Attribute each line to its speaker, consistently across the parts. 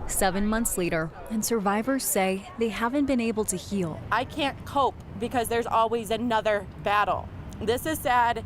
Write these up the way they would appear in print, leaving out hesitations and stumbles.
Speaker 1: 7 months later, and survivors say they haven't been able to heal.
Speaker 2: I can't cope because there's always another battle. This is sad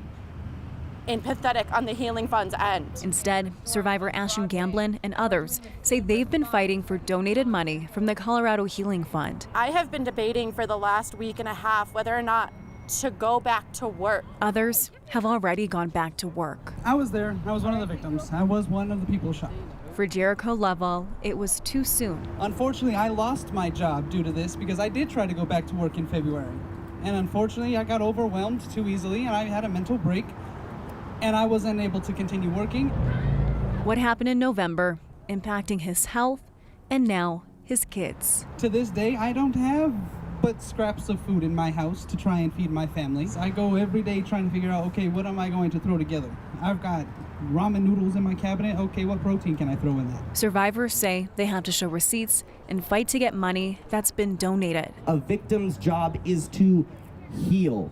Speaker 2: and pathetic on the Healing Fund's end.
Speaker 1: Instead, survivor Ashton Gamblin and others say they've been fighting for donated money from the Colorado Healing Fund.
Speaker 2: I have been debating for the last week and a half whether or not to go back to work.
Speaker 1: Others have already gone back to work.
Speaker 3: I was there. I was one of the victims. I was one of the people shot.
Speaker 1: For Jericho Lovell, it was too soon.
Speaker 3: Unfortunately, I lost my job due to this because I did try to go back to work in February. And unfortunately, I got overwhelmed too easily and I had a mental break and I wasn't able to continue working.
Speaker 1: What happened in November, impacting his health and now his kids.
Speaker 3: To this day, I don't have but scraps of food in my house to try and feed my family. I go every day trying to figure out, okay, what am I going to throw together? I've got ramen noodles in my cabinet. Okay, what protein can I throw in that?
Speaker 1: Survivors say they have to show receipts and fight to get money that's been donated.
Speaker 4: A victim's job is to heal.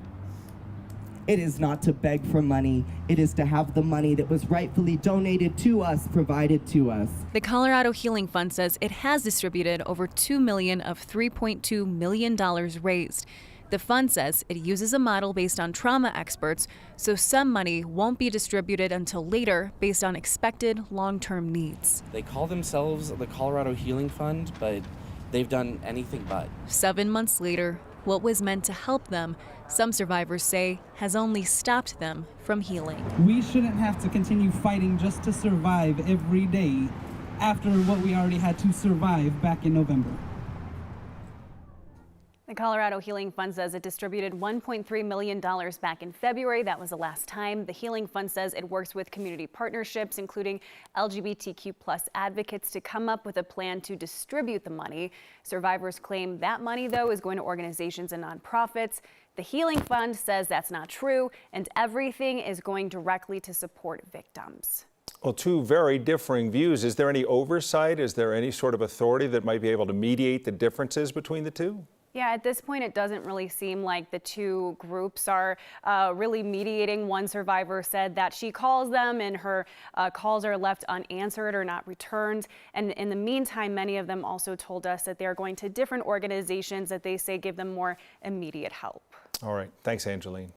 Speaker 4: It is not to beg for money. It is to have the money that was rightfully donated to us provided to us.
Speaker 1: The Colorado Healing Fund says it has distributed over $2 million of $3.2 million raised. The fund says it uses a model based on trauma experts, so some money won't be distributed until later based on expected long-term needs.
Speaker 5: They call themselves the Colorado Healing Fund, but they've done anything but.
Speaker 1: 7 months later, what was meant to help them, some survivors say, has only stopped them from healing.
Speaker 3: We shouldn't have to continue fighting just to survive every day after what we already had to survive back in November.
Speaker 6: The Colorado Healing Fund says it distributed $1.3 million back in February. That was the last time. The Healing Fund says it works with community partnerships, including LGBTQ+ advocates, to come up with a plan to distribute the money. Survivors claim that money, though, is going to organizations and nonprofits. The Healing Fund says that's not true, and everything is going directly to support victims.
Speaker 7: Well, two very differing views. Is there any oversight? Is there any sort of authority that might be able to mediate the differences between the two?
Speaker 6: Yeah, at this point, it doesn't really seem like the two groups are really mediating. One survivor said that she calls them and her calls are left unanswered or not returned. And in the meantime, many of them also told us that they're going to different organizations that they say give them more immediate help.
Speaker 7: All right. Thanks, Angeline.